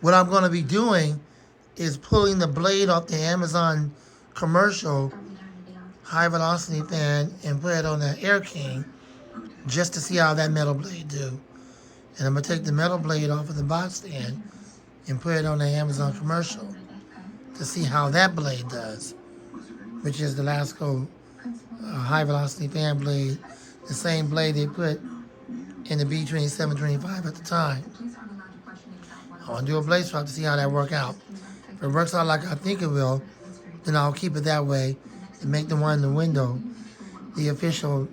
What I'm going to be doing is pulling the blade off the Amazon commercial high velocity fan and put it on the Air King just to see how that metal blade do. And I'm going to take the metal blade off of the box stand and put it on the Amazon commercial to see how that blade does, which is the Lasco high velocity fan blade, the same blade they put in the B2725 at the time. I want to do a blade swap to see how that work out. If it works out like I think it will, then I'll keep it that way and make the one in the window the official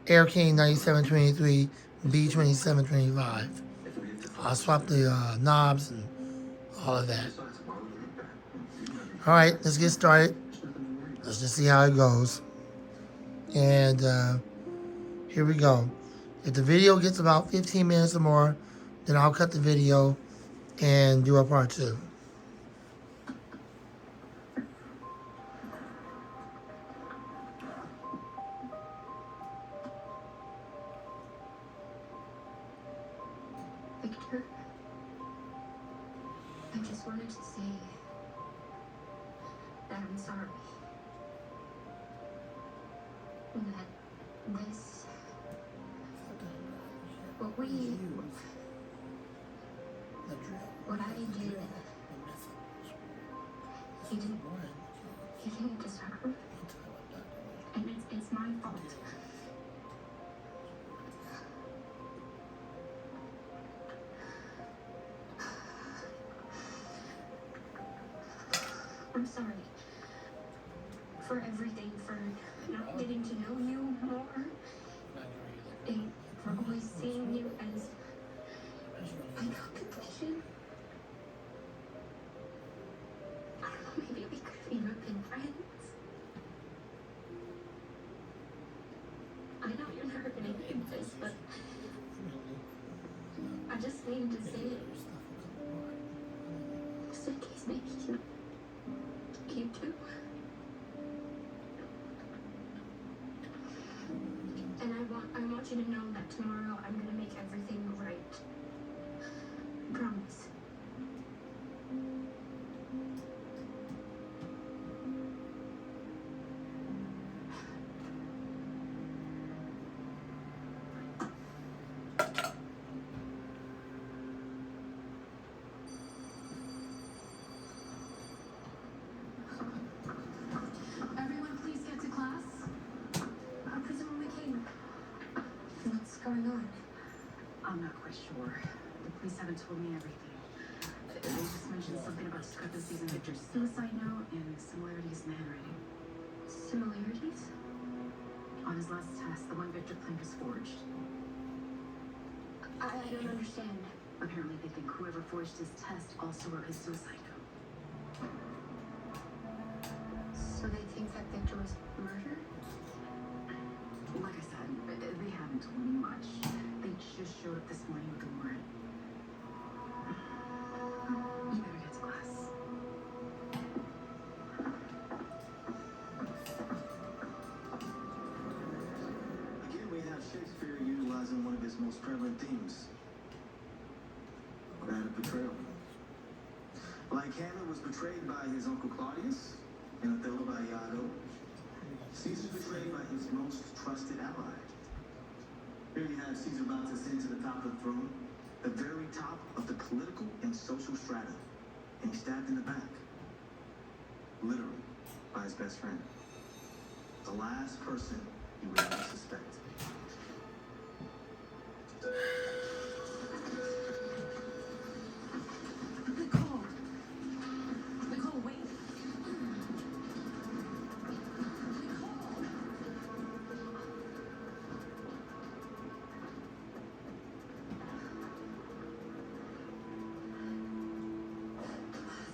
Air King 9723 B2725. I'll swap the knobs and all of that. All right, let's get started. Let's just see how it goes. And here we go. If the video gets about 15 minutes or more, then I'll cut the video and do a part 2. Victor, I just wanted to say that I'm sorry. That this, what I did, he didn't deserve, and it's my fault. I'm sorry for everything, for not getting to know you more, and for always seeing you as my competition. I don't know, maybe we could have even been friends. I know you're never gonna hear this, but I just needed to say it. Just in case maybe you too. And I want you to know that tomorrow I'm gonna make everything right. Promise. Everyone, please get to class. Presumably came. What's going on? I'm not quite sure. The police haven't told me everything. They just mentioned something about discrepancies in Victor's suicide note and similarities in handwriting. Similarities? On his last test, the one Victor claimed was forged. I don't understand. Apparently they think whoever forged his test also wrote his suicide note. So they think that Victor was murdered? Like I said, they haven't told me much. They just showed up this morning with a warrant. You better get to class. Again, we have Shakespeare utilizing one of his most prevalent themes, that of betrayal. Like Hamlet was betrayed by his uncle Claudius, and Othello by Iago, Caesar's betrayed by his most trusted ally. Here you have Caesar about to ascend to the top of the throne, the very top of the political and social strata, and he's stabbed in the back, literally, by his best friend. The last person you would ever suspect. Nicole, wait.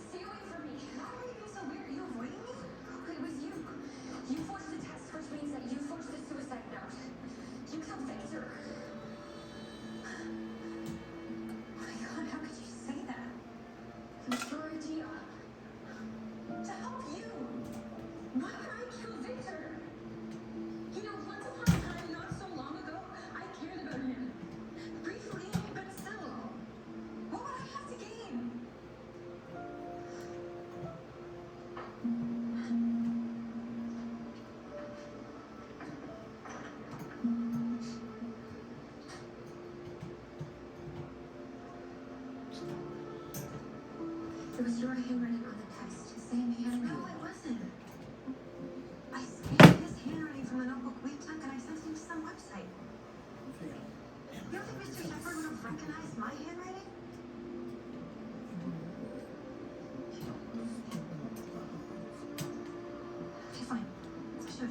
Stay away from me. Why are you being so weird? Are you avoiding me? It was you. You forced the test, which means that you forced the suicide note. It was your handwriting on the text. Same handwriting. No, it wasn't. I scanned his handwriting from the notebook we took and I sent it to some website. You don't think Mr. Shepard would have recognized my handwriting? Okay, fine. I'll show you.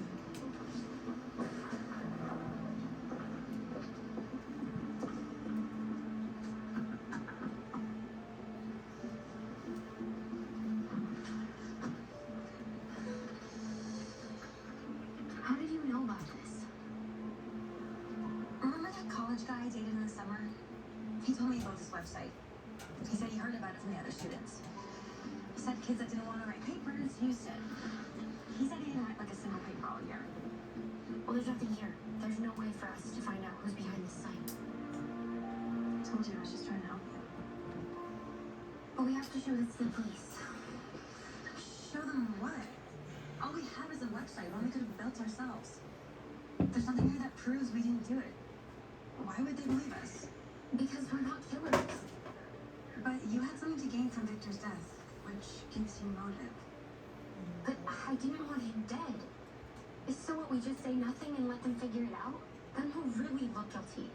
How did you know about this? Remember that college guy I dated in the summer? He told me about this website. He said he heard about it from the other students. He said kids that didn't want to write papers used it. He said he didn't write like a single paper all year. Well, there's nothing here. There's no way for us to find out who's behind the site. I told you I was just trying to help you. But we have to show this to the police. Show them what? All we have is a website, one we could have built ourselves. There's nothing here that proves we didn't do it. Why would they believe us? Because we're not killers. But you had something to gain from Victor's death, which gives you motive. But I didn't want him dead. So what, we just say nothing and let them figure it out? Then we'll really look guilty.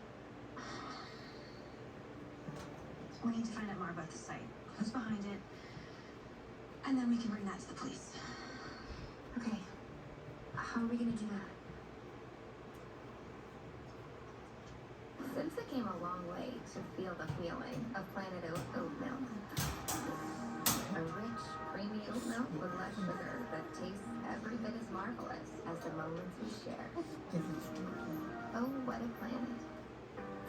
We need to find out more about the site, who's behind it, and then we can bring that to the police. Okay. How are we gonna do that? Since it came a long way to feel the feeling of Planet Oat milk. A rich, creamy oat milk with less sugar that tastes every bit as marvelous as the moments we share. Oh, what a planet.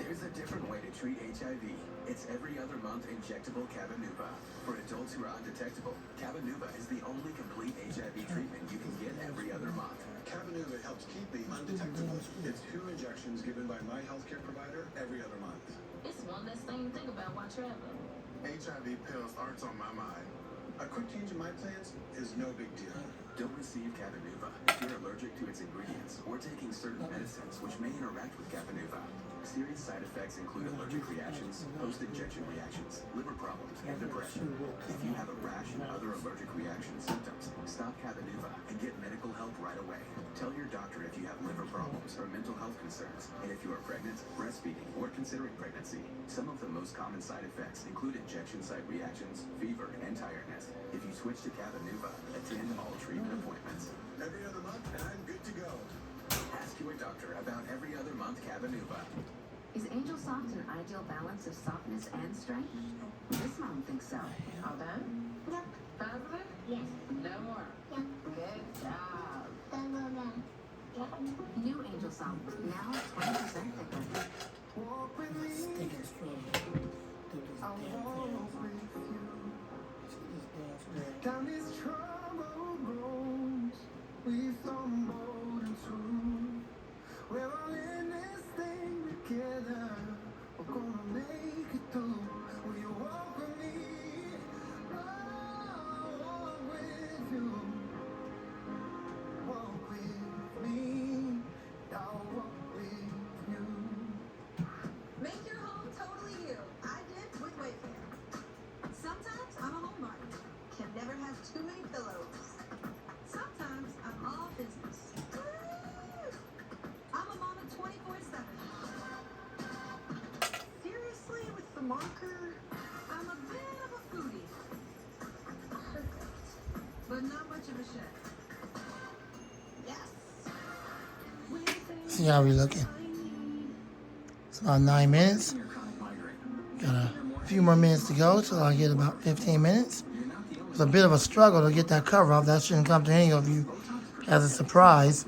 There's a different way to treat HIV. It's every other month injectable Cabenuva. For adults who are undetectable, Cabenuva is the only complete HIV treatment you can get every other month. Cabenuva helps keep me undetectable. It's 2 injections given by my healthcare provider every other month. It's one less thing to think about while traveling. HIV pills aren't on my mind. A quick change in my plans is no big deal. Don't receive Cabenuva if you're allergic to its ingredients or taking certain medicines which may interact with Cabenuva. Serious side effects include allergic reactions, post-injection reactions, liver problems, and depression. If you have a rash and other allergic reaction symptoms, stop Cabenuva and get medical help right away. Tell your doctor if you have liver problems or mental health concerns, and if you are pregnant, breastfeeding, or considering pregnancy. Some of the most common side effects include injection site reactions, fever, and tiredness. If you switch to Cabenuva, attend all treatment appointments. Every other month, and I'm good to go. Ask your doctor about every other month Cabenuva. Is Angel Soft an ideal balance of softness and strength? This mom thinks so. All done? Yep. Positive? Yes. No more. Yep. Good job. Then go down. Yep. New Angel Soft, now 20% thicker. Walk with me. I walk with you. Down these troubled roads, we stumbled into. We're all in this thing together. We're gonna make it through. Will you walk with me? I'll walk with you. Walk with me. I'll walk with you. Make your home totally you. I did with Wayfair. Sometimes I'm a homebody. Can never have too many pillows. Sometimes I'm all business. I'm a mama 24/7. Seriously, with the marker, I'm a bit of a foodie. Perfect. But not much of a chef. Yes. See how we looking. It's about 9 minutes. Got a few more minutes to go till I get about 15 minutes. It's a bit of a struggle to get that cover off. That shouldn't come to any of you as a surprise.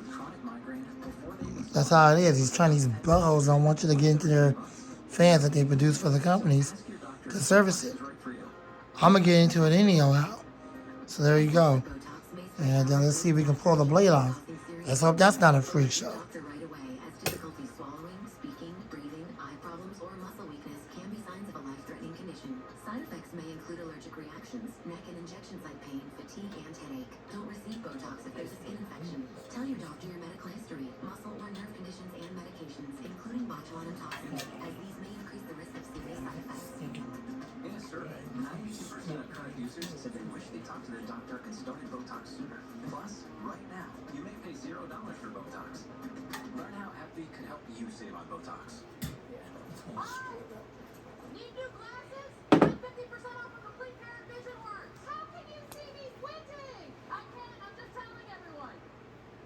That's how it is. These Chinese buttholes don't want you to get into their fans that they produce for the companies to service it. I'm going to get into it anyhow. So there you go. And let's see if we can pull the blade off. Let's hope that's not a freak show. Doctor right away as difficulty swallowing, speaking, breathing, eye problems, or muscle weakness can be signs of a life-threatening condition. Side effects may include allergic reactions, neck and injection site pain, fatigue, and headache. Don't receive Botox if there's a skin infection. Tell your doctor your medical history, muscle or nerve conditions, and medications, including botulinum toxin, as these may increase the risk of serious side effects. In a survey, 92% of current users said they wish they talked to their doctor and started Botox sooner. Plus, right now, you may pay $0 for Botox. Learn how AbbVie can help you save on Botox. Need new glasses? Get 50% off a complete pair of Vision Works. How can you see me squinting? I can't. I'm just telling everyone.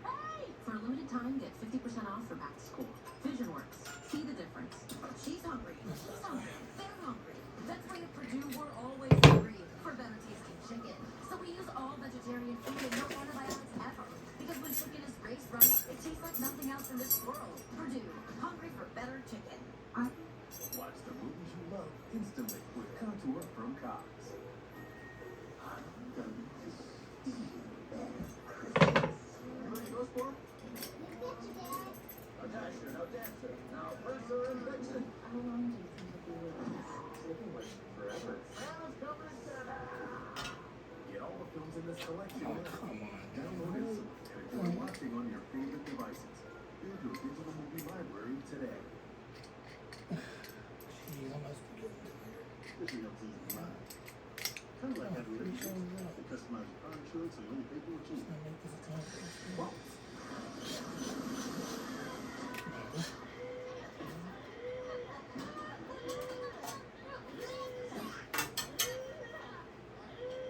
Hey! For a limited time, get 50% off for back to school. Vision Works. See the difference. She's hungry. He's hungry. They're hungry. That's why at Purdue we're always hungry for better tasting chicken. So we use all vegetarian food and no antibiotics ever. Because when chicken is raised right, it tastes like nothing else in this world. Purdue. Hungry for better chicken. Watch the movies you love instantly with Contour from Cox. Ready to go, sport? A dasher, no dancer. Now, Mercer and Vixen. How long do you think it'll be with us? Slipping like forever. Santa's coming to Santa. Get all the films in this collection now. Download it and enjoy watching on your favorite devices. Build your digital movie library today. Jeez, I'm not getting tired. Especially helps ease the mind. Kind of like having everything. They customize your car insurance and you only pay for what you need. I'll make this a time. Wow.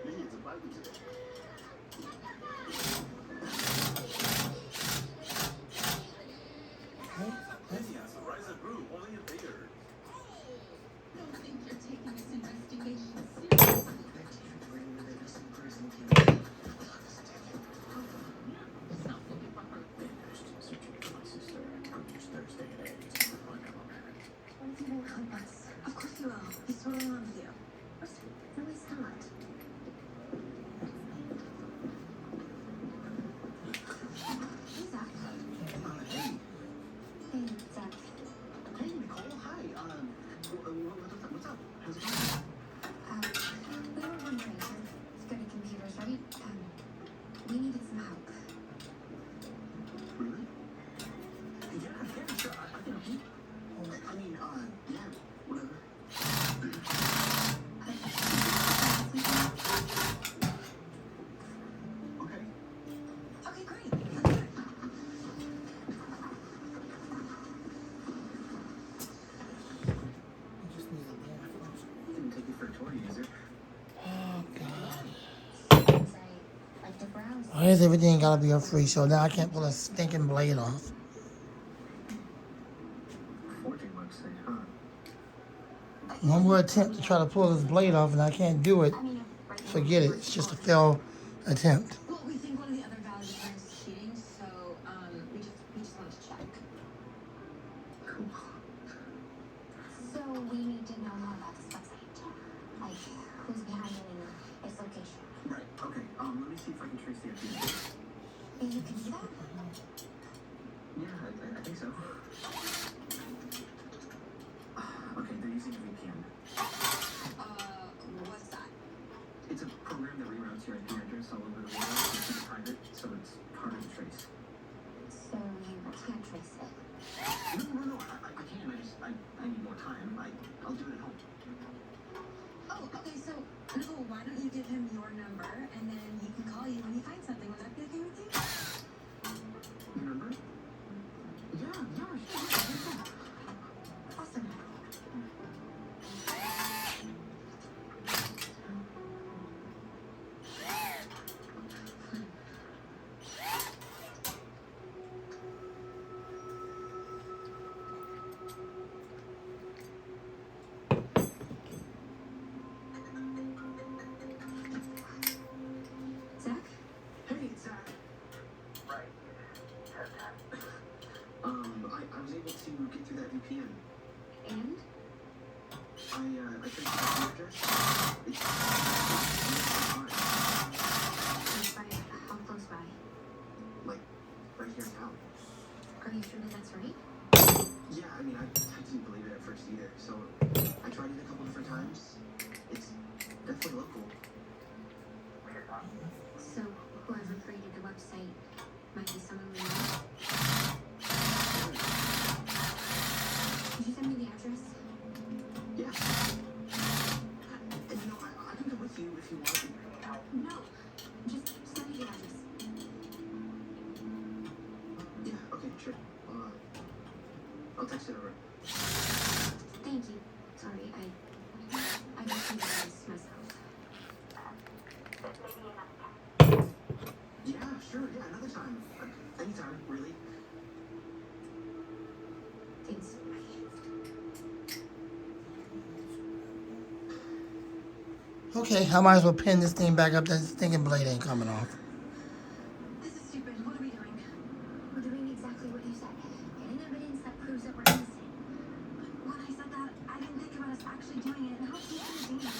Maybe it's a Bible today. Yes, the rise of Gru, only in bigger. Don't think you're taking this investigation seriously. Stop looking for her. Searching for my sister. Produced Thursday at 8. My cameraman. What if he won't help us? Of course he will. He's totally in love with you. No, he's not. Hey, Zach. Hey. Hey, Zach. Hey, Nicole. Hi. What's up? How's it going? We were wondering, you're good at computers, right? We needed some help. Really? Yeah, sure. I can help you. I mean, yeah, whatever. Okay. Okay, great. Let's do it. I just need a damn function. Didn't take you for a tour, user. Oh, God. Since I like to browse. Why is everything gotta be a free show? Now I can't pull a stinking blade off. Forging website, huh? One more attempt to try to pull this blade off and I can't do it. I mean, right now Forget it. It's just a failed attempt. Well, we think one of the other valid parents is cheating, so we just wanted to check. Cool. So we need to know more about this website. Like, who's behind it and its location. Right, okay. Let me see if I can trace the IP. And you can do that? Yeah, I think so. Okay, they're using a VPN. What's that? It's a program that reroutes your IP address all over the world. It's private, so it's harder to trace. So you can't trace it. No, I can. I need more time. I'll do it at home. Oh, okay, so, Nicole, why don't you give him your number, and then he can call you when he finds something. Would that be okay with you? Your number? Yeah, sure. Awesome. Zach? Hey, it's Zach. Right. I was able to get through that VPN. And? I traced the IP address. It's hard. Close by? How close by? Like, right here in town. Are you sure that that's right? Yeah, I mean, I didn't believe it at first either, so I tried it a couple different times. It's definitely local. So whoever created the website might be someone we know. Could you send me the address? Yeah. And I can go with you if you want. I'll text it over. Thank you. Sorry, I just need this myself. Yeah, sure. Yeah, another time. Anytime, really. Thanks. Okay, I might as well pin this thing back up. That stinking blade ain't coming off. This is stupid. What are we doing? We're doing exactly what you said. Getting evidence that proves that we're innocent. When I said that, I didn't think about us actually doing it. And how can you do this?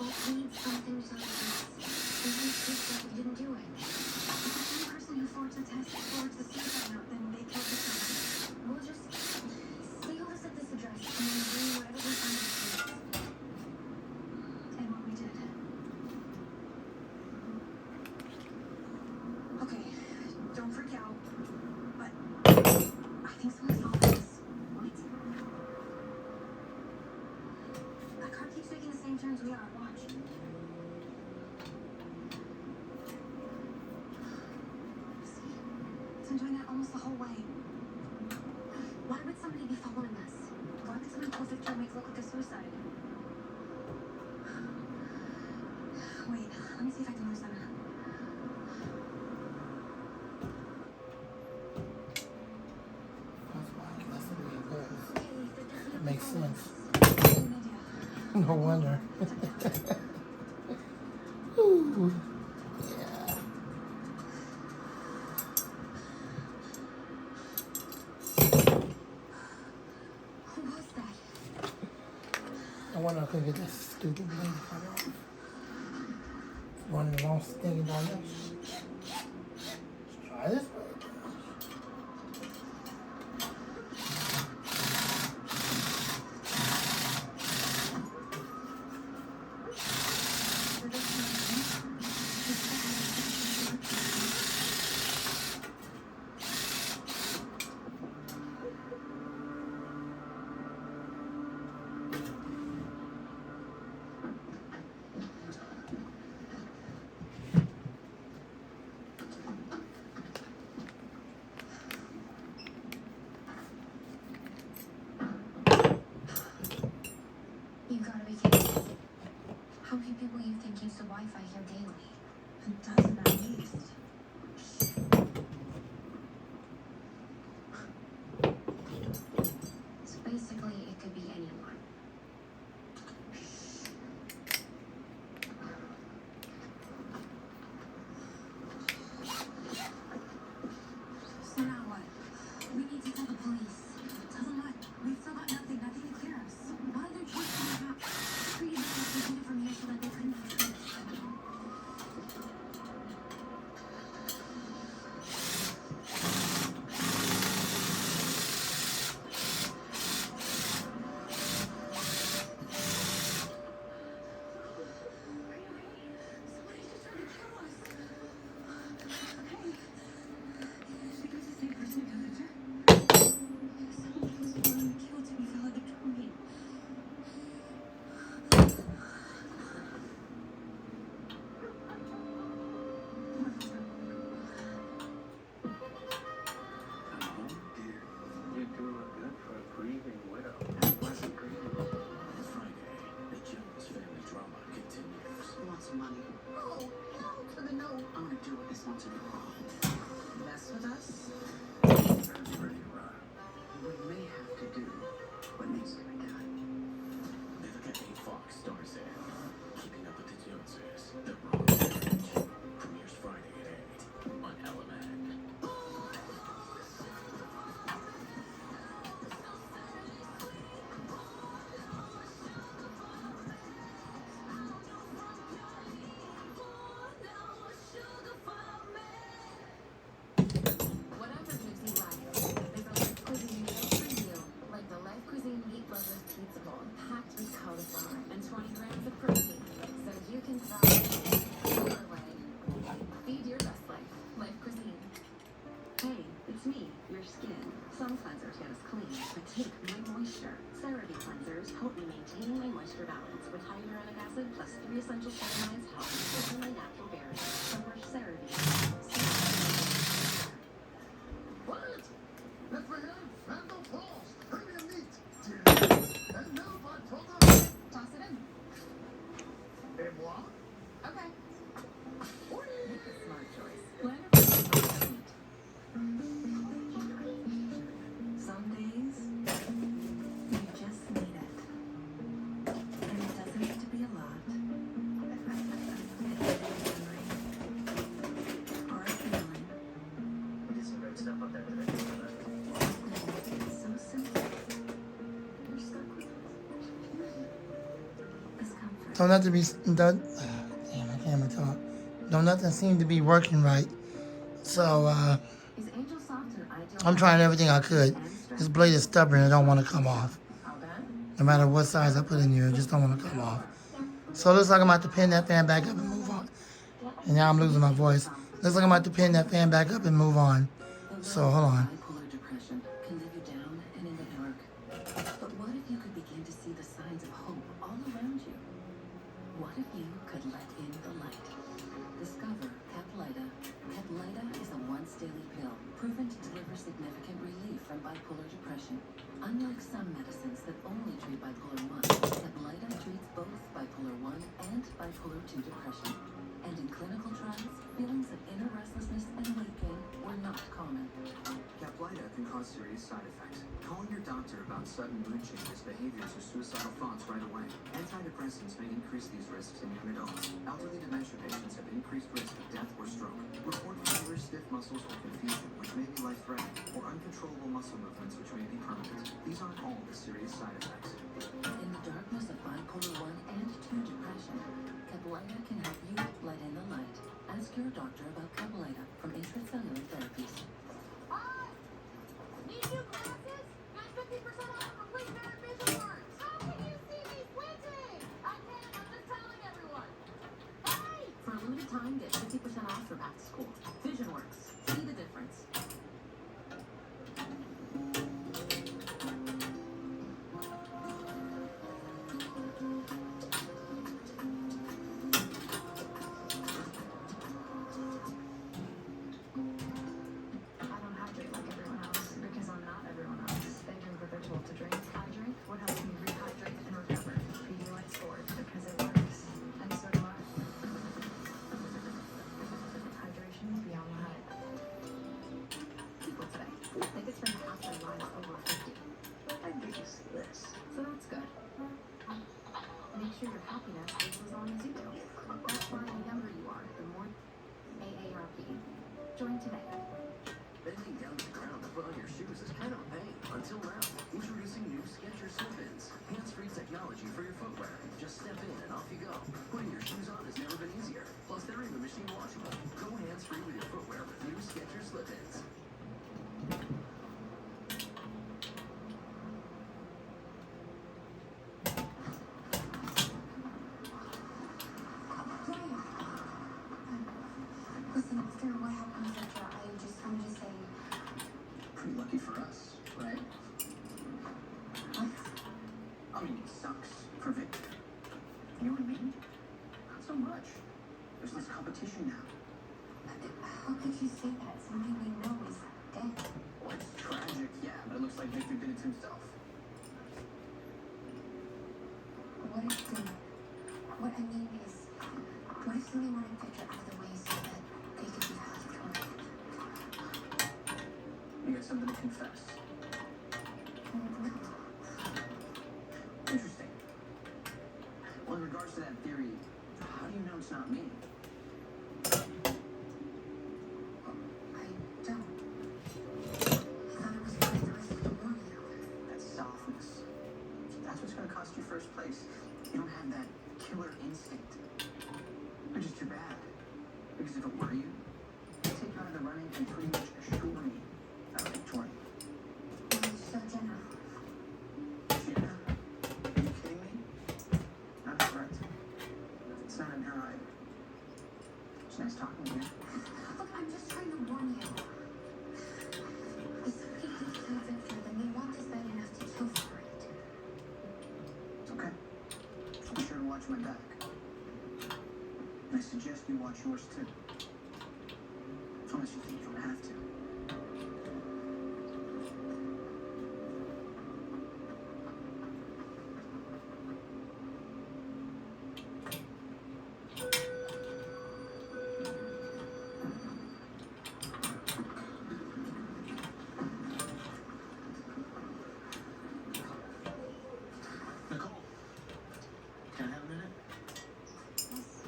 But we need something to tell us. Something to prove that we didn't do it. If the same person who forged the test forged the suicide note, then they killed the person. We'll just stay with us at this address and then bring whatever we find to the police. And what we did. Okay, don't freak out. But I think someone saw this. What? That car keeps making the same turns we are. Watch. See? It's been doing that almost the whole way. Why would somebody be following us? Why would someone pull Victor and make it look like a suicide? Wait, let me see if I can lose them. That's the way it goes. Okay, that doesn't It makes follow sense. us. I have an idea. No wonder. Ooh. Yeah. Who was that? I wonder if I could get this stupid blade to come off. One of the long stinking down there. Let's try this way. You gotta be kidding. How many people you think use the Wi-Fi here daily? A dozen at least. So basically, it could be anyone. So now what? We need to tell the police. Tell them what? We've still got nothing to clear us. What other choice do we have? Pretty much we did it from here so that they couldn't have us. Somebody's just trying to kill us. Hey. Think it's the same person who killed Victor? Someone was willing to kill Timmy valedictorian. I'm home, dear. You do look good for a grieving widow. Wasn't grieving. It's Friday. The Jones family drama continues. He wants some money. Oh, hell to the no. I'm gonna do what this wants to do. Mess with us? Nerves ready to run. We may have to do what needs to be done. Vivica A. Fox stars in Keeping Up with the Joneses, The Wrong Marriage. Premieres Friday at 8 on Element. Whatever gives you life, there's a Life Cuisine meal for you. Like the Life Cuisine Meat Lovers Pizza Bowl, packed with cauliflower and 20 grams of protein, so you can thrive your way. Feed your best life. Life Cuisine. Hey, it's me, your skin. Some cleansers get us clean, but take my moisture. CeraVe cleansers help me maintain my moisture balance with hyaluronic acid plus 3 essential ceramides help me filter my natural barrier. So brush CeraVe. Quiet! Bethlehem, Randall Falls, Don't nothing be don't, damn, I can't even talk. Don't nothing seem to be working right. So Is Angel Soft an ideal I'm trying everything I could. This blade is stubborn and don't want to come off. All done? No matter what size I put in here, it just don't want to come off. So it looks like I'm about to pin that fan back up and move on. And now I'm losing my voice. Looks like I'm about to pin that fan back up and move on. So hold on. Bipolar depression can leave you down and in the dark. But what if you could begin to see the signs of hope all around you? What if you could let in the light? Discover Caplyta. Caplyta is a once daily pill proven to deliver significant relief from bipolar depression. Unlike some medicines that only treat bipolar 1, Caplyta treats both bipolar 1 and bipolar 2 depression. And in clinical trials, feelings of inner restlessness and weight gain were not common. Caplyta can cause serious side effects. Calling your doctor about sudden mood changes, behaviors, or suicidal thoughts right away. Antidepressants may increase these risks in young adults. Elderly dementia patients have increased risk of death or stroke. Report fever, stiff muscles, or confusion, which may be life-threatening, or uncontrollable muscle movements, which may be permanent. These aren't all the serious side effects. In the darkness of bipolar 1 and 2 depression, Caplyta can help you let in the light. Ask your doctor about Caplyta from Intracellular Therapies. Need new glasses? Got 50% off complete pair of vision works. How can you see me squinting? I can't, I'm just telling everyone. Hey! For a limited time, get 50% off from Back to School. VisionWorks. See the difference. I don't hydrate like everyone else because I'm not everyone else. They drink what they're told to drink. I drink what helps me rehydrate and recover. Pedialyte Sport because it works. And so do I. Hydration beyond the hype. People today think it's been half their lives over 50. I think it's this. So that's good. Make sure your happiness lives as long as you do. That's why the younger you are, the more AARP. Join today. Bending down to the ground to put on your shoes is kind of a pain. Until now, introducing new Skechers Slip-ins. Hands-free technology for your footwear. Just step in and off you go. Putting your shoes on has never been easier. Plus, they're even machine washable. Go hands-free with your footwear with new Skechers Slip-ins. Listen, after what happened with Victor, I just wanted to say, Pretty lucky for us, right? what? I mean, it sucks for Victor. You know what I mean? Not so much. There's less competition now. How could you say that? Somebody we know is dead. Well, it's tragic, yeah, but it looks like Victor did it to himself. What if what I mean is, what if somebody wanted Victor out of the way so that they could be held accountable? You got something to confess. No. Interesting. Well, in regards to that theory, how do you know it's not me? I don't. I thought it was worth the risk to warn you. That's softness. That's what's going to cost you first place. You don't have that killer instinct. Which is too bad. Because if it were you, you'd take you out of the running and pretty much assure me I'm victorious. So, Jenna, Jenna? Are you kidding me? Not correct. It's not in her either. It's nice talking to you. look, I'm just trying to warn you. If somebody did kill Victor, then they want this bad enough to kill for it. It's okay. I'll be sure to watch my back. And I suggest you watch yours too. Unless you think you don't have to. Nicole, can I have a minute? Yes.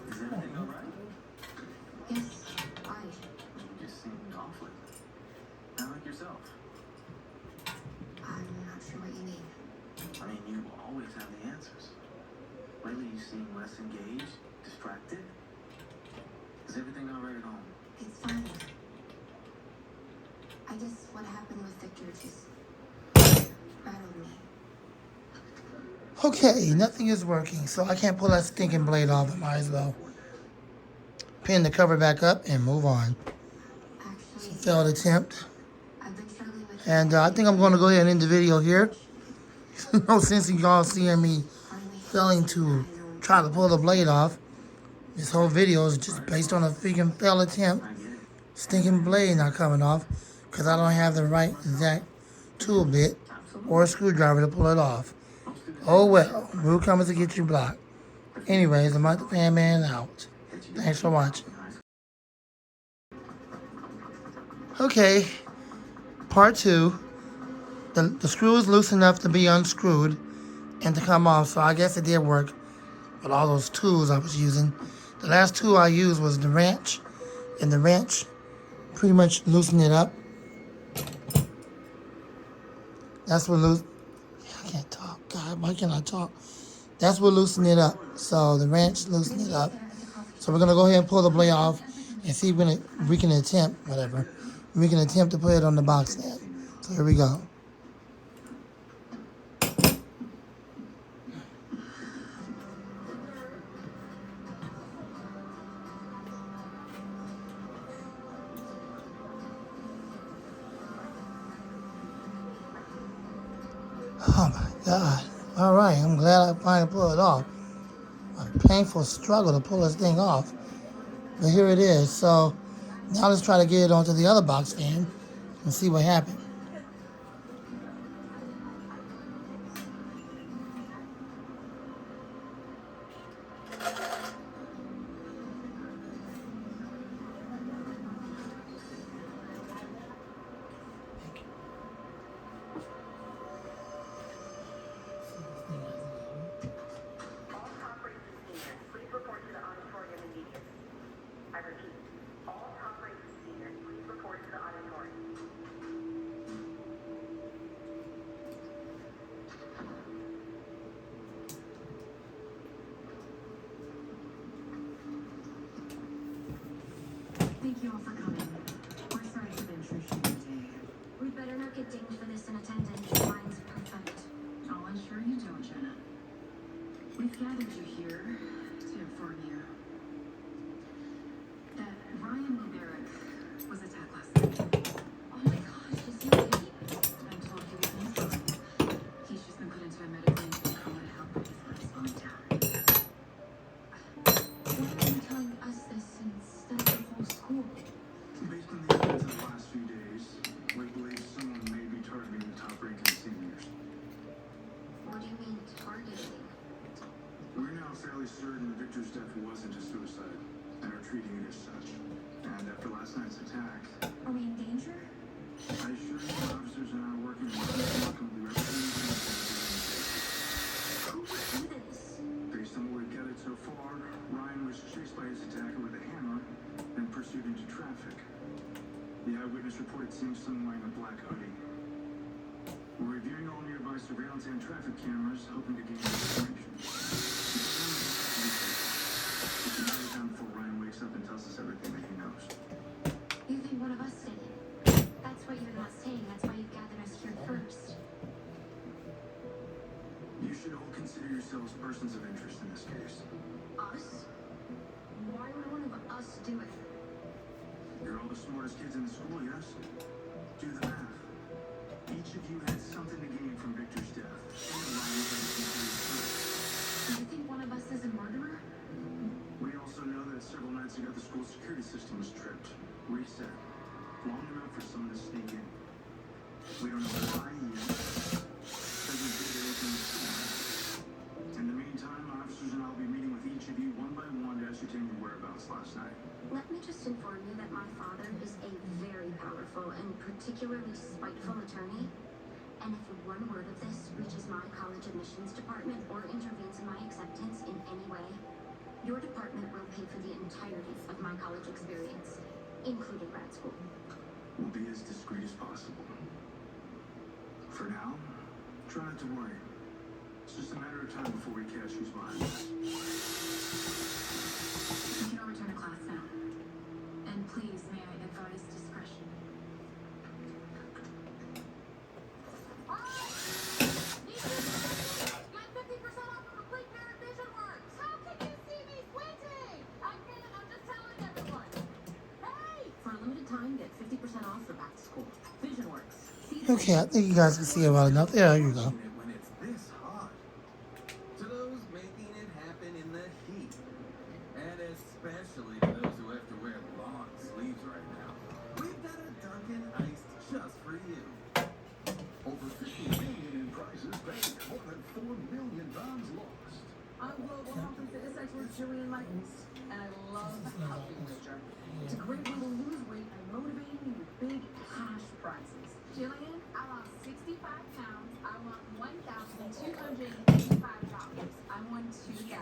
Is everything all right? Yes. I. You just seemed awfully. Not like yourself. I'm not sure what you mean. I mean, you always have the answers. Lately you seem less engaged, distracted. Is everything alright at home? It's fine. I guess what happened with Victor just rattled me. Okay, nothing is working, so I can't pull that stinking blade off. I might as well pin the cover back up and move on. Actually, Failed attempt. I've been struggling with And I think I'm going to go ahead and end the video here. No sense in y'all seeing me failing to try to pull the blade off. This whole video is just based on a freaking failed attempt. Stinking blade not coming off because I don't have the right exact tool bit or a screwdriver to pull it off. Oh well, rule comes to get you blocked. Anyways, I'm out the Fan Man out. Thanks for watching. Okay, part 2. The screw is loose enough to be unscrewed and to come off, so I guess it did work with all those tools I was using. The last tool I used was the wrench, and the wrench pretty much loosened it up. That's what I can't talk. God, why can't I talk? That's what loosened it up. So the wrench loosened it up. So we're gonna go ahead and pull the blade off and see when we can attempt to put it on the box stand. So here we go. Oh my God. All right, I'm glad I finally pulled it off. A painful struggle to pull this thing off. But here it is. So now let's try to get it onto the other box stand and see what happens. All top rated seniors, please report to the auditorium immediately. I repeat, all top rated seniors, please report to the auditorium. Thank you all for coming. We're sorry for the intrusion today. We'd better not get dinged for this in attendance. Mine's perfect. I'll ensure you don't, Jenna. We've gathered you here to inform you that Ryan Mubarak was attacked last night. Oh my gosh, is he okay? I'm told he was in fine. He's just been put into a medically induced coma to help with his blood slowing down. Why are you telling us this instead of the whole school? Based on the events of the last few days, we believe someone may be targeting the top-ranking seniors. What do you mean targeting? We're now fairly certain that Victor's death wasn't a suicide, and are treating it as such. And after last night's attack, Are we in danger? I assure you the officers and I are working remarkably representing Who would do this? Based on what we've gathered so far, Ryan was chased by his attacker with a hammer and pursued into traffic. The eyewitness reported seeing someone wearing a black hoodie. We're reviewing all nearby surveillance and traffic cameras, hoping to gain information. It's another time before Ryan wakes up and tells us everything that he knows. You think one of us did it? That's what you're not saying. That's why you gathered us here first. You should all consider yourselves persons of interest in this case. Us? Why would one of us do it? You're all the smartest kids in the school, yes? Do the math. Each of you had something to gain from Victor's death. And Ryan's Do you think one of us is a murderer? We also know that several nights ago the school security system was tripped, reset, long enough for someone to sneak in. We don't know why yet. Doesn't appear there is any school. In the meantime, officers and I will be meeting with each of you one by one to ascertain your whereabouts last night. Let me just inform you that my father is a very powerful and particularly spiteful attorney. And if one word of this reaches my college admissions department or intervenes in my acceptance in any way, your department will pay for the entirety of my college experience, including grad school. We'll be as discreet as possible. For now, try not to worry. It's just a matter of time before we catch who's behind this. You can all return to class now. And please, may I advise discretion? Get 50% off a complete pair of Vision Works. How can you see me squinting? I can't. I'm just telling everyone. Hey! For a limited time, get 50% off for back to school. Vision Works. Okay, I think you guys can see it well enough. There you go. Watching it when it's this hot. To those making it happen in the heat. And especially to those who have to wear long sleeves right now. We've got a Dunkin' Iced just for you. Over 50 million in prizes paid. More than 4 million pounds lost. I'm global health and fitness expert Jillian Michaels, and I love helping nature. It's a great way to lose weight and motivating you with big cash prizes. Jillian, I lost 65 pounds. I won $1,285. I won $2,094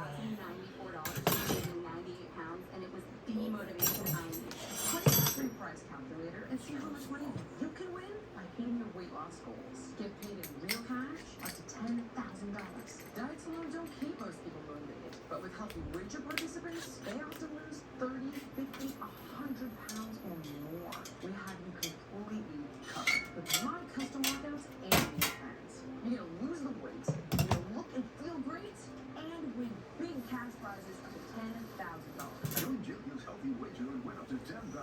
for losing 98 pounds, and it was the motivation I needed. Play the free prize calculator and see how much money you can win by hitting your weight loss goals. Get paid in real cash up to $10,000. Diets alone don't keep most people motivated, but with helping richer participants, they often lose 30, 50, 100 pounds or more. We have you completely covered with my custom workouts and meal plans. You're gonna lose the weight, you're gonna look and feel great, and win big cash prizes up to $10,000. Join Jillian's Healthy Wager and win up to $10,000.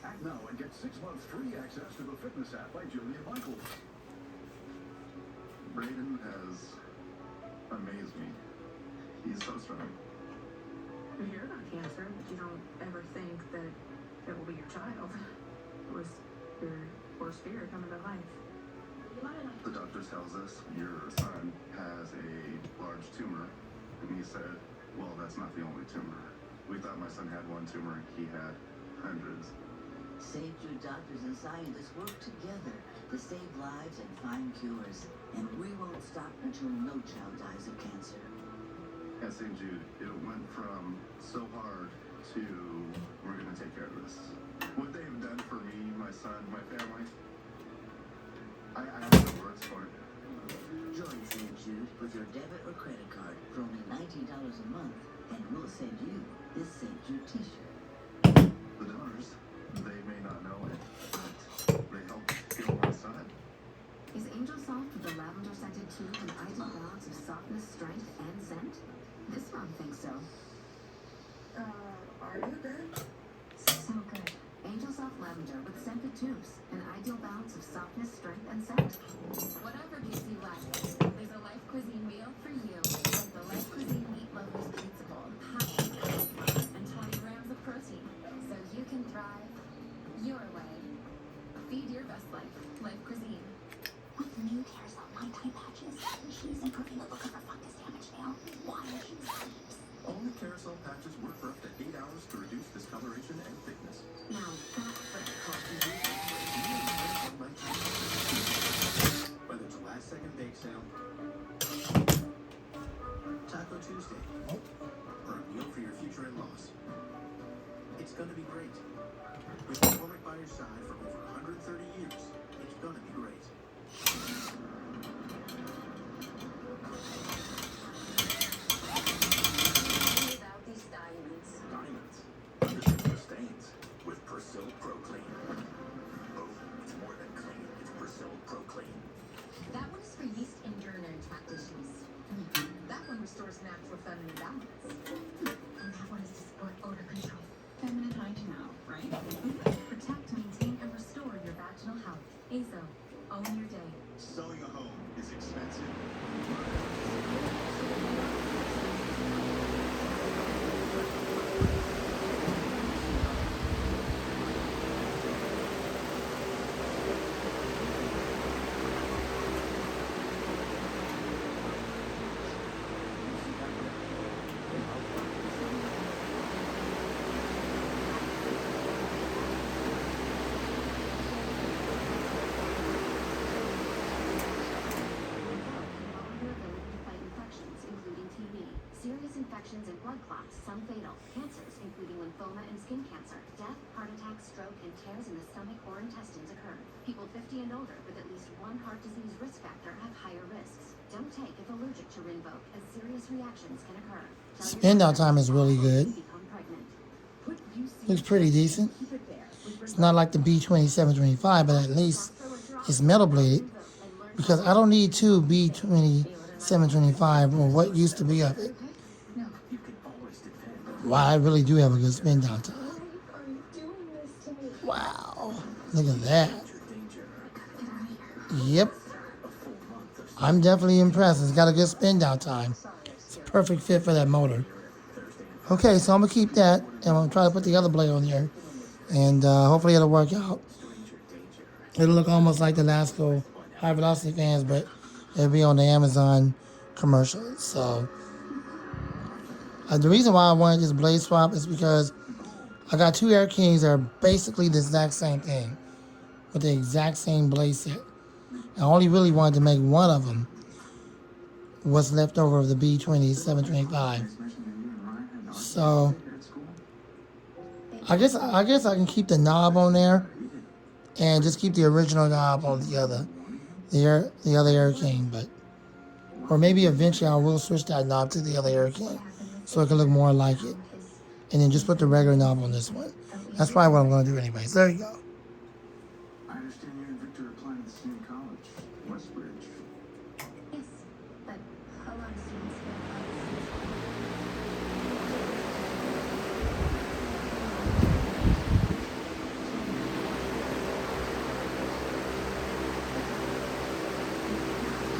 Act now and get 6 months free access to the fitness app by Jillian Michaels. Brayden has amazed me. He's so strong. You hear about cancer, but you don't ever think that it will be your child. It was your worst fear coming to life. The doctor tells us your son has a large tumor, and he said, well, that's not the only tumor. We thought my son had one tumor, he had hundreds. St. Jude doctors and scientists work together to save lives and find cures. And we won't stop until no child dies of cancer. At St. Jude, it went from so hard to we're going to take care of this. What they've done for me, my son, my family, I have no words for it. Join St. Jude with your debit or credit card for only $19 a month, and we'll send you this St. Jude t-shirt. The donors, they may not know it, but they help heal my son. Is Angel Soft with the lavender scented tube an ideal balance of softness, strength, and scent? This one thinks so. Are you good? So good. Angel Soft Lavender with scented tubes. An ideal balance of softness, strength, and scent. Whatever gives you life. There's a Life Cuisine meal for you. Like the Life Cuisine Meat Lovers Pizza Bowl, packed with cauliflower and 20 grams of protein. So you can thrive your way. Feed your best life. Life Cuisine. With new Carousel nighttime patches, she's improving the look of her fungus damaged nail while she sleeps. Only carousel patches work for up to 8 hours to reduce discoloration and thickness. Now that Fred calls you. Whether it's a last-second bake sale, Taco Tuesday, or a meal for your future in-laws, it's gonna be great. With McCormick by your side for over 130 years, it's gonna be great. Without these diamonds. Diamonds. Understand the stains with Persil Pro Clean. Oh, it's more than clean. It's Persil Pro Clean. That one is for yeast and urinary tract issues. That one restores natural feminine balance. And that one is to support odor control. Feminine hygiene now, right? Protect, maintain, and restore your vaginal health. Azo. Own your day. Selling a home is expensive. Infections and blood clots, some fatal. Cancers, including lymphoma and skin cancer. Death, heart attack, stroke, and tears in the stomach or intestines occur. People 50 and older with at least one heart disease risk factor have higher risks. Don't take if allergic to Rinvoq, as serious reactions can occur. Spin down time is really good. Become pregnant. Put UC Looks pretty decent. keep it there. With It's not like the B2725, but at least it's metal bladed because I don't need two B2725 or what used to be of it. You can always depend on Wow, I really do have a good spin down time. Why are you doing this to me? Wow, look at that. danger. Yep, I'm definitely impressed. It's got a good spin down time. It's a perfect fit for that motor. Okay, so I'm gonna keep that, and I'm gonna try to put the other blade on here, and hopefully it'll work out. It'll look almost like the Lasco high velocity fans, but it'll be on the Amazon commercial. So the reason why I wanted this blade swap is because I got two Air Kings that are basically the exact same thing with the exact same blade set. I only really wanted to make one of them what's left over of the B2725. So I guess I can keep the knob on there and just keep the original knob on the other Air King, but or maybe eventually I will switch that knob to the other Air King so it can look more like it, and then just put the regular knob on this one. That's probably what I'm going to do anyways. There you go. I understand you and Victor are applying to the same college, Westbridge. Yes, but a lot of students feel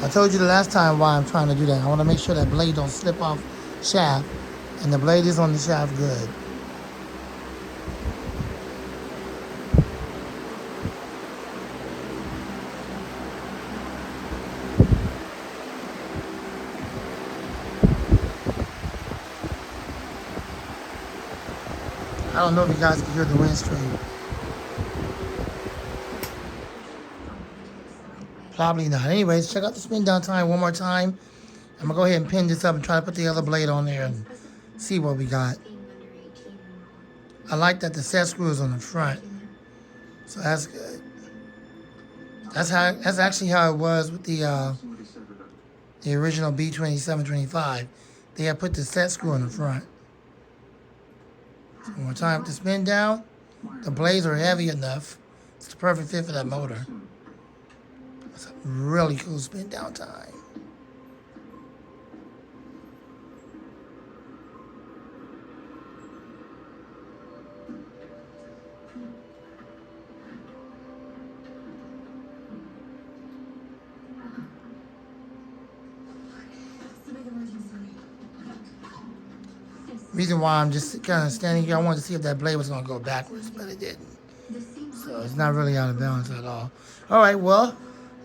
I told you the last time why I'm trying to do that. I want to make sure that blade don't slip off shaft, and the blade is on the shaft good. I don't know if you guys can hear the wind stream. Probably not. Anyways, check out the spin down time one more time. I'm gonna go ahead and pin this up and try to put the other blade on there and see what we got. being under 18 I like that the set screw is on the front, so that's good. That's actually how it was with the original B2725. They had put the set screw on the front. So one more time with the spin down. The blades are heavy enough. It's the perfect fit for that motor. It's a really cool spin down time. It's a big emergency. Reason why I'm just kind of standing here, I wanted to see if that blade was going to go backwards, but it didn't. So it's not really out of balance at all. All right, well,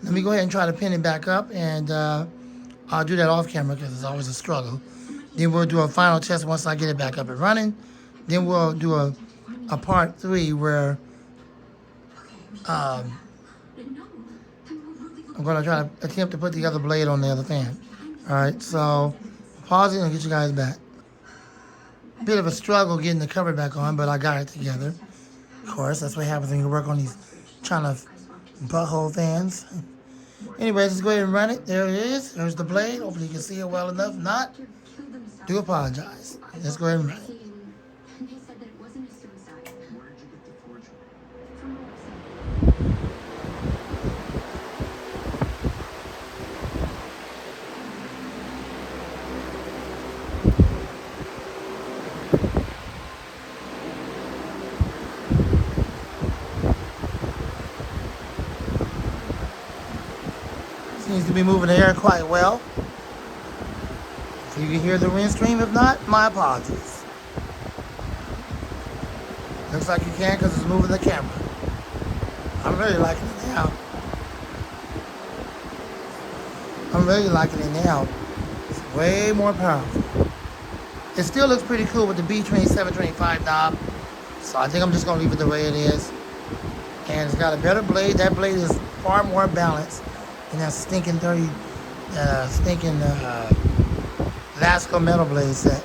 let me go ahead and try to pin it back up, and I'll do that off camera because it's always a struggle. Then we'll do a final test once I get it back up and running. Then we'll do a part 3 where I'm going to try to attempt to put the other blade on the other fan. All right, so pause it and get you guys back. Bit of a struggle getting the cover back on, but I got it together. Of course, that's what happens when you work on these trying to butthole fans. Anyways, let's go ahead and run it. There it is. There's the blade. Hopefully you can see it well enough. Not, do apologize. Let's go ahead and run it. And they said that it wasn't a suicide. Where did you get the forgery? From a website. Seems to be moving the air quite well. So you can hear the wind stream. If not, my apologies. Looks like you can because it's moving the camera. I'm really liking it now. I'm really liking it now. It's way more powerful. It still looks pretty cool with the B2725 knob. So I think I'm just going to leave it the way it is. And it's got a better blade. That blade is far more balanced than that stinking Lasco metal blade set.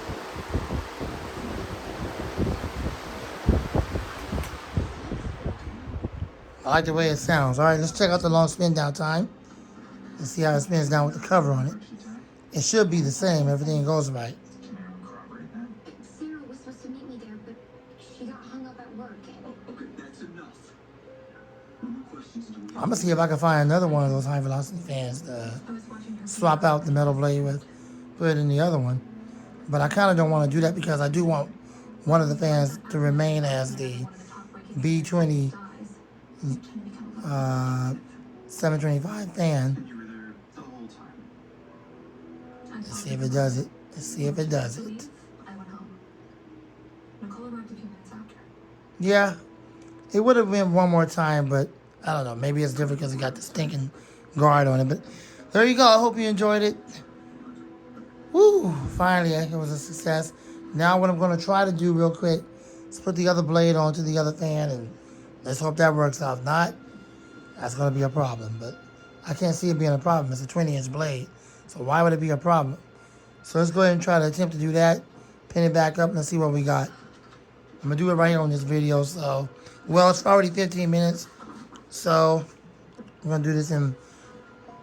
I like the way it sounds. All right, let's check out the long spin down time. and see how it spins down with the cover on it. It should be the same. Everything goes right. Sarah was supposed to meet me there, but she got hung up at work. Okay, that's enough. No more questions until we I'm gonna see if I can find another one of those high velocity fans to swap out the metal blade with, put it in the other one. But I kind of don't want to do that because I do want one of the fans to remain as the B20 725 fan. You were there the whole time. Let's see if it does it. Let's see if it does it. I went home. Nicole arrived a few minutes after. Yeah, it would have been one more time, but I don't know. Maybe it's different because it got the stinking guard on it. But there you go. I hope you enjoyed it. Woo! Finally, it was a success. Now what I'm going to try to do real quick is put the other blade onto the other fan, and let's hope that works out. If not, that's going to be a problem. But I can't see it being a problem. It's a 20-inch blade, so why would it be a problem? So let's go ahead and try to attempt to do that. Pin it back up and let's see what we got. I'm going to do it right here on this video. So, well, it's already 15 minutes. So I'm going to do this in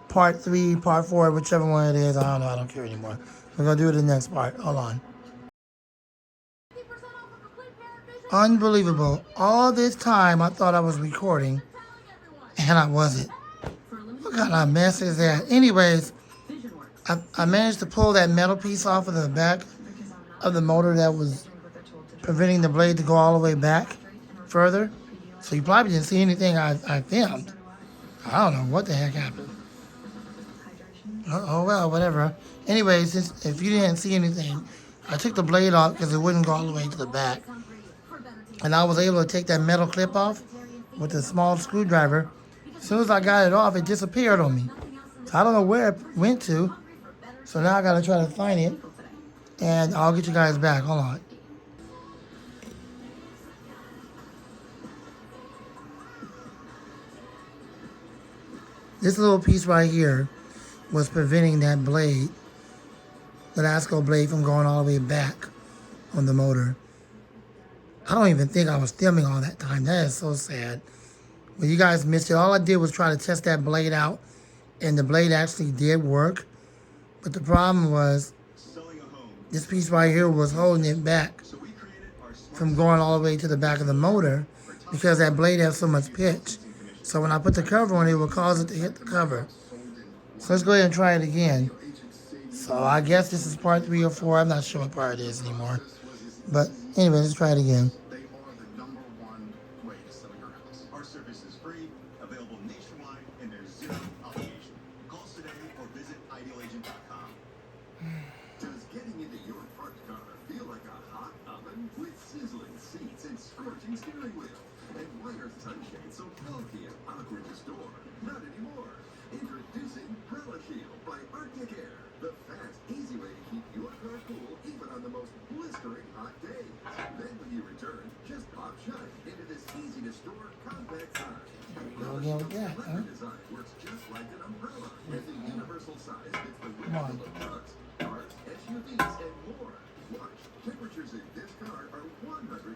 part 3, part 4, whichever one it is. I don't know. I don't care anymore. We're going to do it in the next part. Hold on. Unbelievable. All this time I thought I was recording and I wasn't. What kind of mess is that? Anyways, I managed to pull that metal piece off of the back of the motor that was preventing the blade to go all the way back further. So you probably didn't see anything I filmed. I don't know what the heck happened. Oh well, whatever. Anyways, if you didn't see anything, I took the blade off because it wouldn't go all the way to the back. And I was able to take that metal clip off with a small screwdriver. As soon as I got it off, it disappeared on me. So I don't know where it went to. So now I got to try to find it. And I'll get you guys back. Hold on. This little piece right here was preventing that blade, the ASCO blade, from going all the way back on the motor. I don't even think I was filming all that time. That is so sad. Well, you guys missed it. All I did was try to test that blade out, and the blade actually did work. But the problem was this piece right here was holding it back from going all the way to the back of the motor because that blade has so much pitch. So when I put the cover on, it will cause it to hit the cover. So let's go ahead and try it again. So I guess this is part 3 or 4. I'm not sure what part it is anymore. But anyway, let's try it again. They are the #1 way to sell your house. Our service is free, available nationwide, and there's zero obligation. Call us today or visit idealagent.com. Does getting into your parked car feel like a hot oven with sizzling seats and scorching steering wheel? And why are sunshades so bulky and awkward to store? Not anymore. Introducing Brella Shield by Arctic Air, the fast, easy way to keep your car cool even on the most blistering hot days. Then when you return, just pop shut into this easy-to-store compact car. Go again with that, huh? Design works just like an umbrella, and the universal size fits the Come on. windows of trucks, cars, SUVs, and more. Watch, temperatures in this car are 125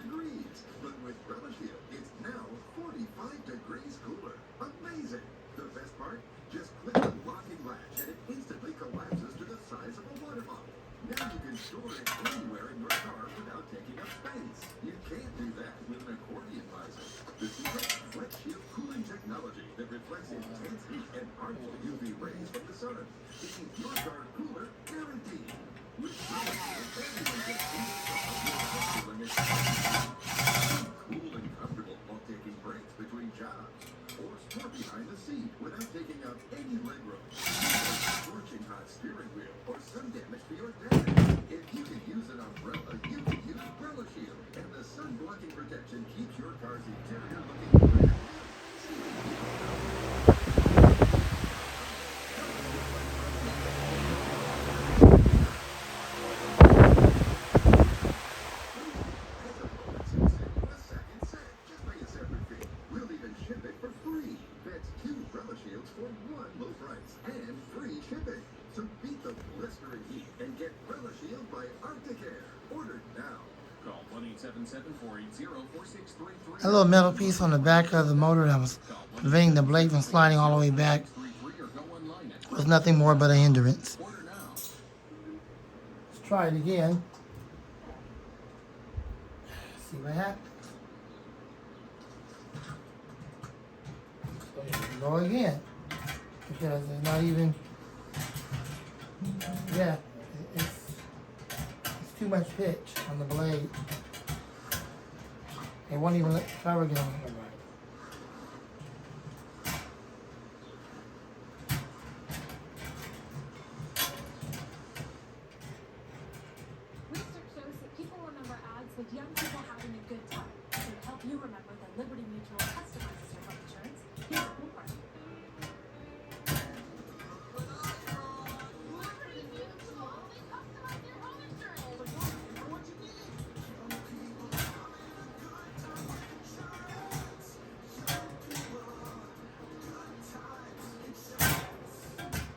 degrees, but with Brella Shield, it's now 45 degrees cooler. Amazing! The best part? Just click the locking latch and it instantly collapses to the size of a water bottle. Now you can store it anywhere in your car without taking up space. You can't do that with an accordion visor. The secret? Flex Shield cooling technology that reflects intense heat and harmful UV rays from the sun to keep your car cooler, guaranteed. With Brella Shield, everyone gets cool and comfortable while taking breaks between jobs. Or store behind the seat without taking up any legroom. Scorching hot steering wheel or sun damage to your deck. If you can use an umbrella, you can use Brella Shield. And the sun blocking protection keeps your car's interior looking great. We'll even ship it for free. That's 2 Brella Shields for 1 low price and free shipping. So beat the blistering heat and get Brella Shield by Arctic Air. Order now. Call 1-877-480-4633. That little metal piece on the back of the motor that was preventing the blade from sliding all the way back was nothing more but a hindrance. Order now. Let's try it again. See what happens. Go again. Because it's not even, yeah, it's too much pitch on the blade. It won't even let the power get on it right. Research shows that people remember ads with young people having a good time. So to help you remember that Liberty Mutual customizes your home insurance, here's the cool part. Liberty Mutual, they customize your home insurance.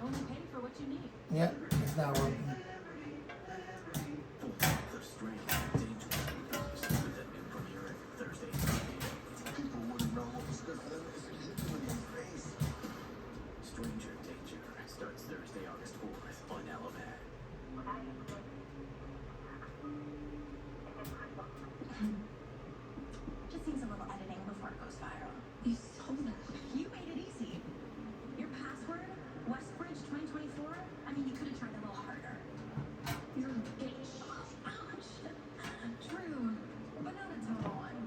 Only pay for what you need. Yep, it's not working. The strange, dangerous movies with a new premiere Thursday. People wouldn't know what was good for them if it hit them in the face. Stranger Danger starts Thursday, August 4th on Alabama. Just needs a little editing before it goes viral. You sold it. You made it easy. Your password, Westbridge 2024. I mean, you could have tried a little harder. You're a bitch. Ouch. True, but not a total one.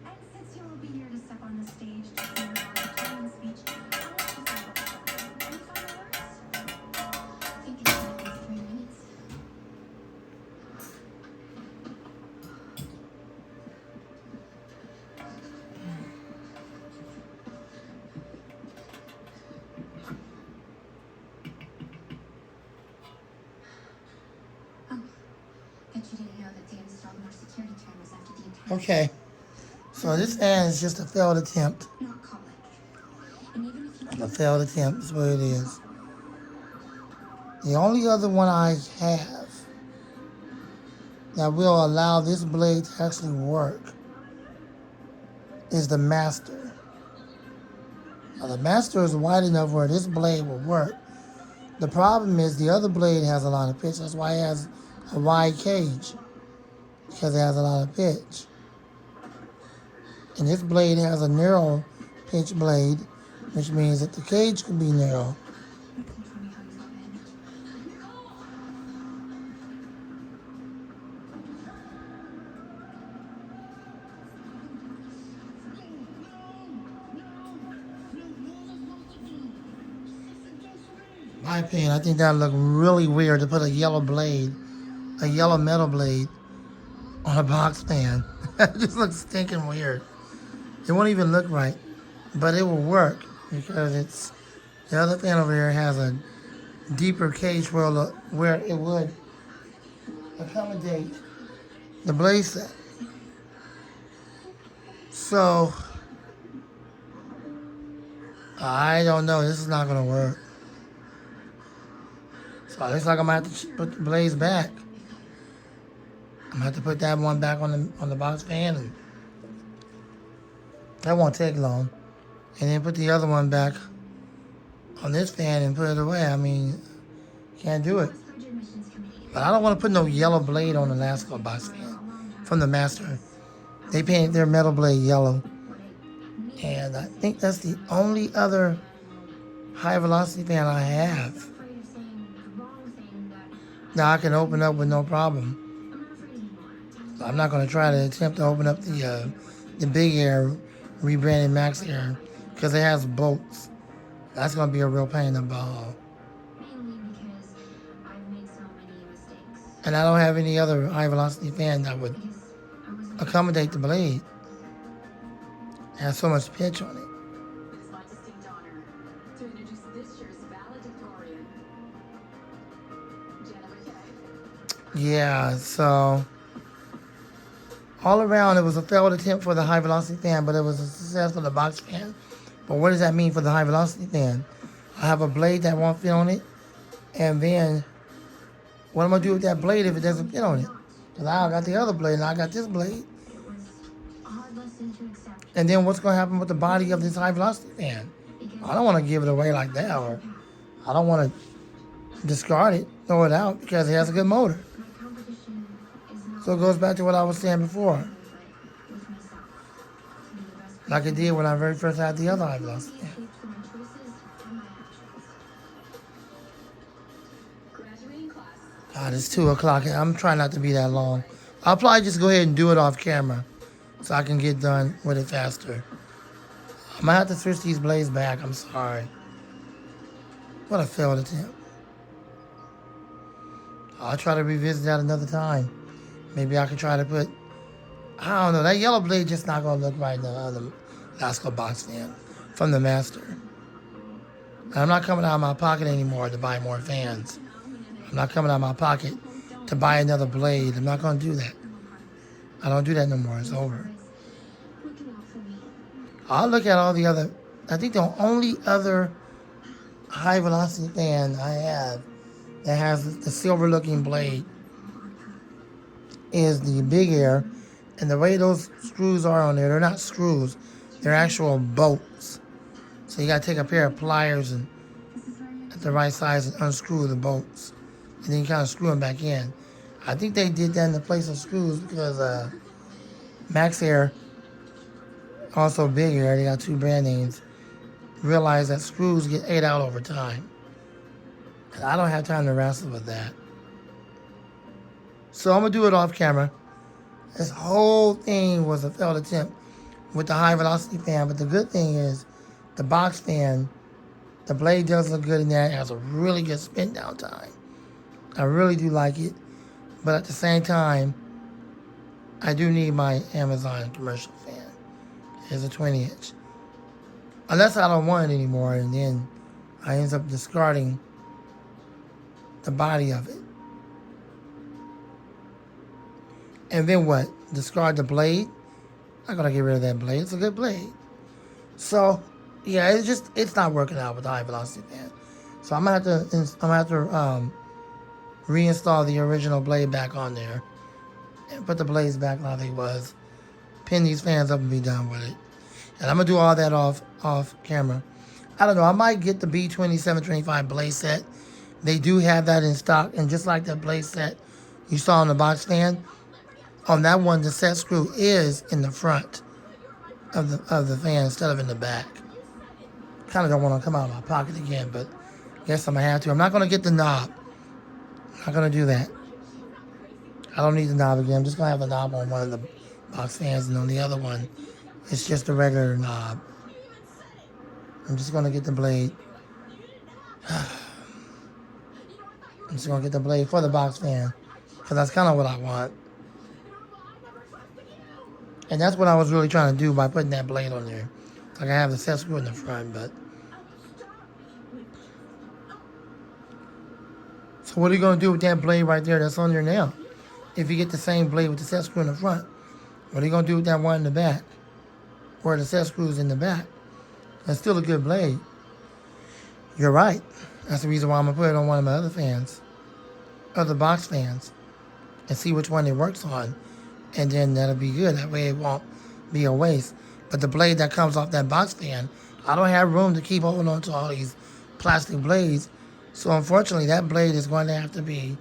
And since you will be here to step on the stage to deliver our returning speech, I want to say any final words? I think it's gonna be 3 minutes. Bet you didn't know that they installed more security cameras after the attack. Okay. So this fan is just a failed attempt. Not college. And even if you A failed attempt is what it is. The only other one I have that will allow this blade to actually work is the Master. Now the Master is wide enough where this blade will work. The problem is the other blade has a lot of pitch. That's why it has a wide cage, because it has a lot of pitch. And this blade has a narrow pitch blade, which means that the cage can be narrow. can tell me how you got in. In my opinion, I think that would look really weird to put a yellow blade, a yellow metal blade, on a box fan. It just looks stinking weird. It won't even look right, but it will work because it's the other fan over here has a deeper cage where it would accommodate the blade set. So I don't know. This is not gonna work. So it looks like I'm gonna have to put the blades back. I'm gonna have to put that one back on the box fan, and that won't take long. And then put the other one back on this fan and put it away. I mean, can't do it. Westbridge Admissions Committee. But I don't want to put no yellow blade on the Lasco box fan from the Master. They painted their metal blade yellow. And I think that's the only other high velocity fan I have Afraid of saying the wrong thing that that I can open up with no problem. I'm not afraid anymore. So I'm not going to try to attempt to open up the Big Air rebranded Max Air because it has bolts. That's going to be a real pain in the ball. Mainly because I've made so many mistakes. And I don't have any other high velocity fan that would Because I wasn't accommodate the blade. It has so much pitch on it. It is my distinct honor to introduce this year's valedictorian, Jenna McKay. Yeah, so all around it was a failed attempt for the high velocity fan, but it was a success for the box fan. But what does that mean for the high velocity fan? I have a blade that won't fit on it, and then what am I gonna do with that blade if it doesn't fit on it? Because I got the other blade and I got this blade. It was a hard lesson to accept And then what's gonna happen with the body of this high velocity fan? because I don't want to give it away like that, or I don't want to discard it, throw it out because it has a good motor. My competition is not So it goes back to what I was saying before, with myself. To be the best like it did when I very first had the other high velocity fan. shaped for my choices and my actions. Graduating class. God, it's 2 o'clock. I'm trying not to be that long. I'll probably just go ahead and do it off camera so I can get done with it faster. I'm gonna have to switch these blades back. I'm sorry. What a failed attempt. I'll try to revisit that another time. Maybe I can try to put, I don't know, that yellow blade just not gonna look right in the Lasco box fan from the master. And I'm not coming out of my pocket anymore to buy more fans. I'm not coming out of my pocket to buy another blade. I'm not gonna do that. I don't do that no more. It's over. Looking out for me. I'll look at all the other, I think the only other high velocity fan I have that has the silver looking blade is the Big Air. And the way those screws are on there, they're not screws, they're actual bolts. So you gotta take a pair of pliers and at the right size and unscrew the bolts. And then you kind of screw them back in. I think they did that in the place of screws because Max Air, also Big Air, they got 2 brand names, realized that screws get ate out over time. And I don't have time to wrestle with that. So I'm gonna do it off camera. This whole thing was a failed attempt with the high velocity fan, but the good thing is the box fan, the blade does look good in there. It has a really good spin down time. I really do like it, but at the same time, I do need my Amazon commercial fan. It's a 20-inch. Unless I don't want it anymore, and then I end up discarding the body of it. And then what? Discard the blade? I'm not gonna get rid of that blade. It's a good blade. So, yeah, it's not working out with the high velocity fan. So I'm gonna have to reinstall the original blade back on there and put the blades back like they was. Pin these fans up and be done with it. And I'm gonna do all that off camera. I don't know. I might get the B2725 blade set. They do have that in stock, and just like that blade set you saw on the box fan, on that one the set screw is in the front of the fan instead of in the back. Kind of don't want to come out of my pocket again, but guess I'm gonna have to. I'm not gonna get the knob. I'm not gonna do that. I don't need the knob again. I'm just gonna have the knob on one of the box fans, and on the other one, it's just a regular knob. I'm just gonna get the blade. I'm just gonna get the blade for the box fan, because that's kind of what I want. And that's what I was really trying to do by putting that blade on there. Like I have the set screw in the front, but. So what are you gonna do with that blade right there that's on there now? If you get the same blade with the set screw in the front, what are you gonna do with that one in the back? Where the set screw's in the back? That's still a good blade. You're right. That's the reason why I'm gonna put it on one of my other fans, other box fans, and see which one it works on. And then that'll be good. That way it won't be a waste. But the blade that comes off that box fan, I don't have room to keep holding on to all these plastic blades. So unfortunately, that blade is going to have to be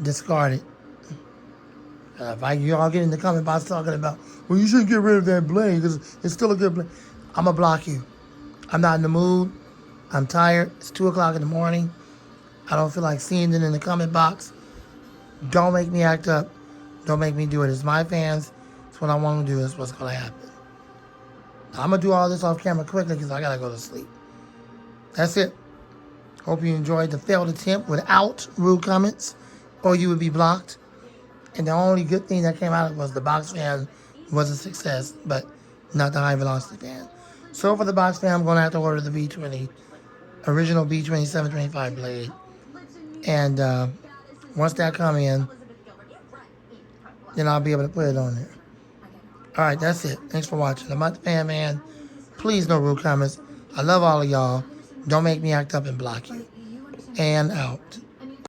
discarded. If you all get in the comment box talking about, well, you shouldn't get rid of that blade because it's still a good blade. I'm going to block you. I'm not in the mood. I'm tired. It's 2 o'clock in the morning. I don't feel like seeing it in the comment box. Don't make me act up. Don't make me do it. It's my fans. It's what I want to do. It's what's going to happen. I'm going to do all this off camera quickly because I got to go to sleep. That's it. Hope you enjoyed the failed attempt without rude comments, or you would be blocked. And the only good thing that came out of it was the box fan was a success, but not the high velocity fan. So for the box fan, I'm going to have to order the B20, original B2725 blade. And once that comes in, then I'll be able to put it on there. All right, that's it. Thanks for watching. I'm not the fan man. Please, no rude comments. I love all of y'all. Don't make me act up and block you. And out.